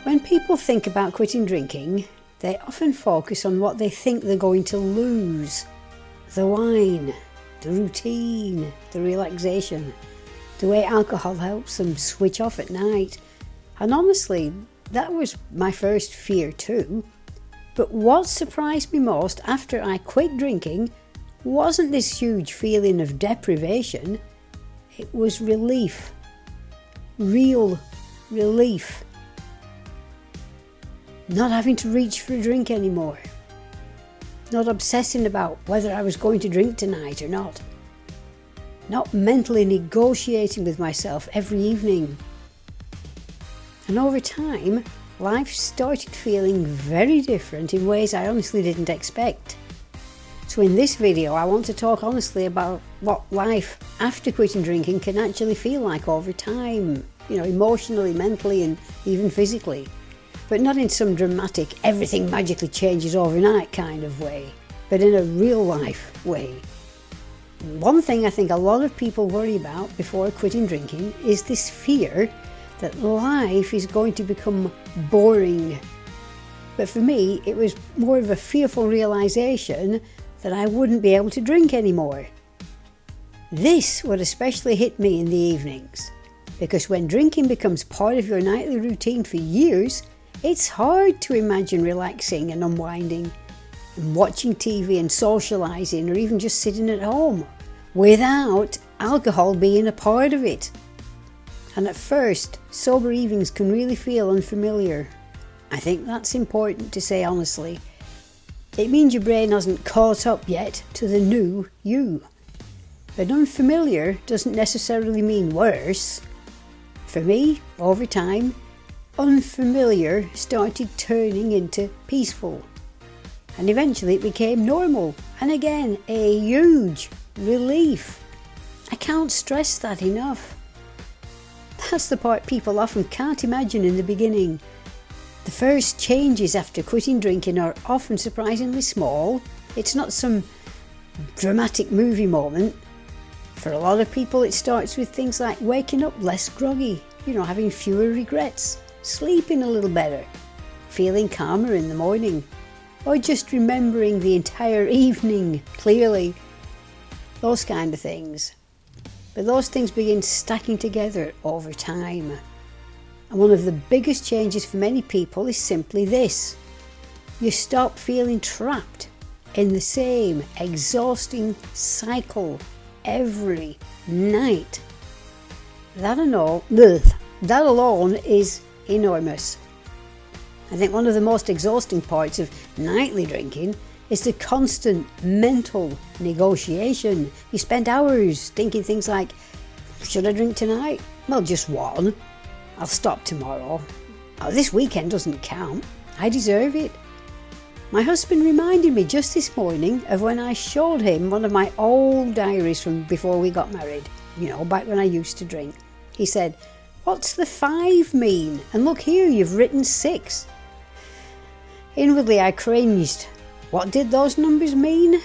When people think about quitting drinking, they often focus on what they think they're going to lose. The wine, the routine, the relaxation, the way alcohol helps them switch off at night. And honestly, that was my first fear too. But what surprised me most after I quit drinking wasn't this huge feeling of deprivation. It was relief. Real relief. Not having to reach for a drink anymore. Not obsessing about whether I was going to drink tonight or not. Not mentally negotiating with myself every evening. And over time, life started feeling very different in ways I honestly didn't expect. So in this video, I want to talk honestly about what life after quitting drinking can actually feel like over time. Emotionally, mentally, and even physically. But not in some dramatic, everything magically changes overnight kind of way, but in a real life way. One thing I think a lot of people worry about before quitting drinking is this fear that life is going to become boring. But for me, it was more of a fearful realization that I wouldn't be able to drink anymore. This would especially hit me in the evenings, because when drinking becomes part of your nightly routine for years, it's hard to imagine relaxing and unwinding and watching TV and socialising or even just sitting at home without alcohol being a part of it. And at first, sober evenings can really feel unfamiliar. I think that's important to say honestly. It means your brain hasn't caught up yet to the new you. But unfamiliar doesn't necessarily mean worse. For me, over time, unfamiliar started turning into peaceful. And eventually it became normal. And again, a huge relief. I can't stress that enough. That's the part people often can't imagine in the beginning. The first changes after quitting drinking are often surprisingly small. It's not some dramatic movie moment. For a lot of people, it starts with things like waking up less groggy, having fewer regrets, sleeping a little better, feeling calmer in the morning, or just remembering the entire evening clearly. Those kind of things. But those things begin stacking together over time. And one of the biggest changes for many people is simply this. You stop feeling trapped in the same exhausting cycle every night. That alone is enormous. I think one of the most exhausting parts of nightly drinking is the constant mental negotiation. You spend hours thinking things like, should I drink tonight? Well, just one. I'll stop tomorrow. Oh, this weekend doesn't count. I deserve it. My husband reminded me just this morning of when I showed him one of my old diaries from before we got married, back when I used to drink. He said, "What's the 5 mean? And look here, you've written 6. Inwardly I cringed. What did those numbers mean?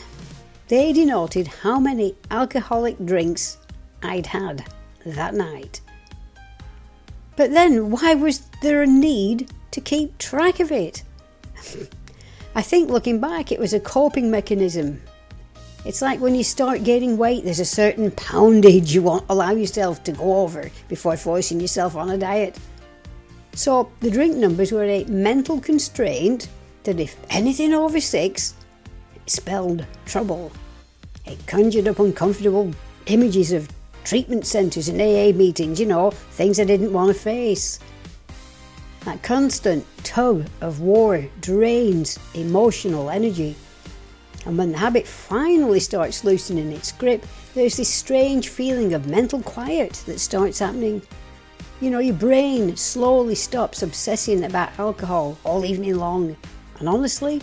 They denoted how many alcoholic drinks I'd had that night. But then why was there a need to keep track of it? I think looking back, it was a coping mechanism. It's like when you start gaining weight, there's a certain poundage you won't allow yourself to go over before forcing yourself on a diet. So the drink numbers were a mental constraint that if anything over 6, it spelled trouble. It conjured up uncomfortable images of treatment centres and AA meetings, things I didn't want to face. That constant tug-of-war drains emotional energy. And when the habit finally starts loosening its grip, there's this strange feeling of mental quiet that starts happening. Your brain slowly stops obsessing about alcohol all evening long. And honestly,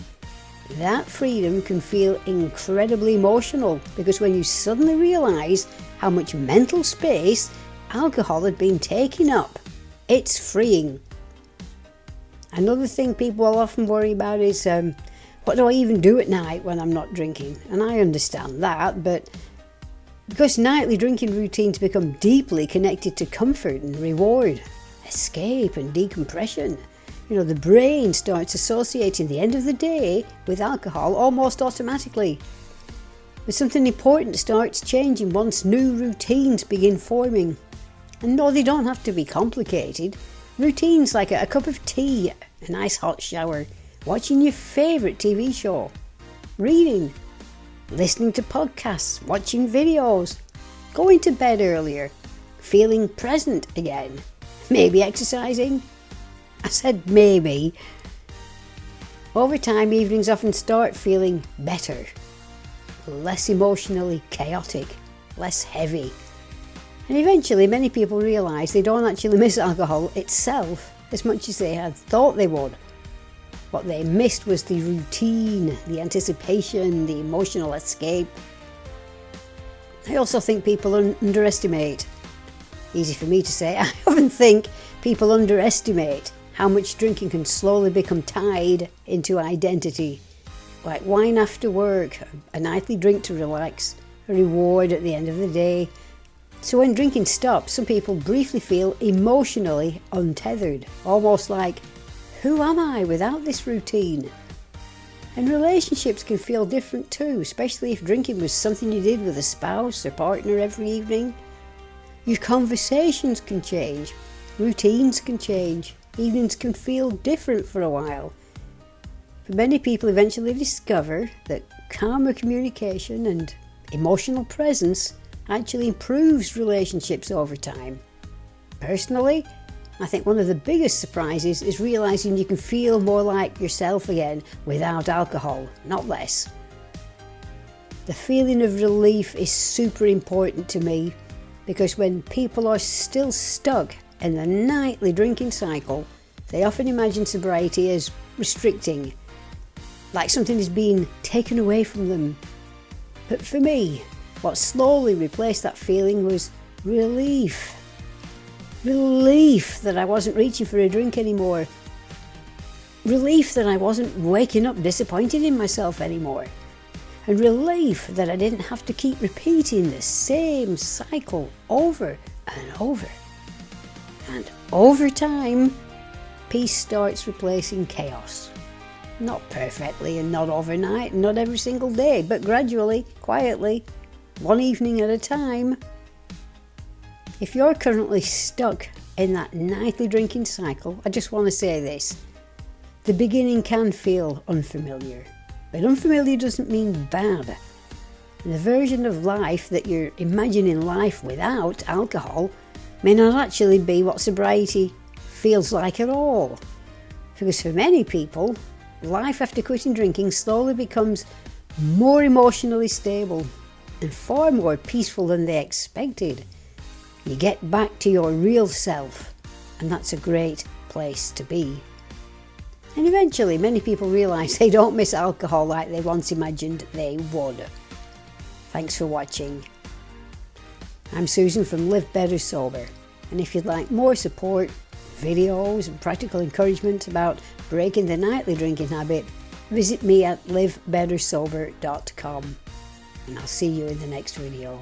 that freedom can feel incredibly emotional, because when you suddenly realise how much mental space alcohol had been taking up, it's freeing. Another thing people will often worry about is, what do I even do at night when I'm not drinking? And I understand that, but because nightly drinking routines become deeply connected to comfort and reward, escape and decompression, The brain starts associating the end of the day with alcohol almost automatically. But something important starts changing once new routines begin forming. And no, they don't have to be complicated. Routines like a cup of tea, a nice hot shower, watching your favourite TV show, reading, listening to podcasts, watching videos, going to bed earlier, feeling present again, maybe exercising. I said maybe. Over time, evenings often start feeling better, less emotionally chaotic, less heavy. And eventually, many people realise they don't actually miss alcohol itself as much as they had thought they would. What they missed was the routine, the anticipation, the emotional escape. I also think people underestimate. Easy for me to say. I often think people underestimate how much drinking can slowly become tied into identity. Like wine after work, a nightly drink to relax, a reward at the end of the day. So when drinking stops, some people briefly feel emotionally untethered, almost like, who am I without this routine? And relationships can feel different too, especially if drinking was something you did with a spouse or partner every evening. Your conversations can change, routines can change, evenings can feel different for a while. But many people eventually discover that calmer communication and emotional presence actually improves relationships over time. Personally, I think one of the biggest surprises is realising you can feel more like yourself again without alcohol, not less. The feeling of relief is super important to me because when people are still stuck in the nightly drinking cycle, they often imagine sobriety as restricting, like something is being taken away from them. But for me, what slowly replaced that feeling was relief. Relief that I wasn't reaching for a drink anymore. Relief that I wasn't waking up disappointed in myself anymore. And relief that I didn't have to keep repeating the same cycle over and over. And over time, peace starts replacing chaos. Not perfectly and not overnight and not every single day, but gradually, quietly, one evening at a time. If you're currently stuck in that nightly drinking cycle, I just want to say this. The beginning can feel unfamiliar, but unfamiliar doesn't mean bad. And the version of life that you're imagining life without alcohol may not actually be what sobriety feels like at all. Because for many people, life after quitting drinking slowly becomes more emotionally stable and far more peaceful than they expected. You get back to your real self, and that's a great place to be. And eventually, many people realise they don't miss alcohol like they once imagined they would. Thanks for watching. I'm Susan from Live Better Sober, and if you'd like more support, videos and practical encouragement about breaking the nightly drinking habit, visit me at livebettersober.com, and I'll see you in the next video.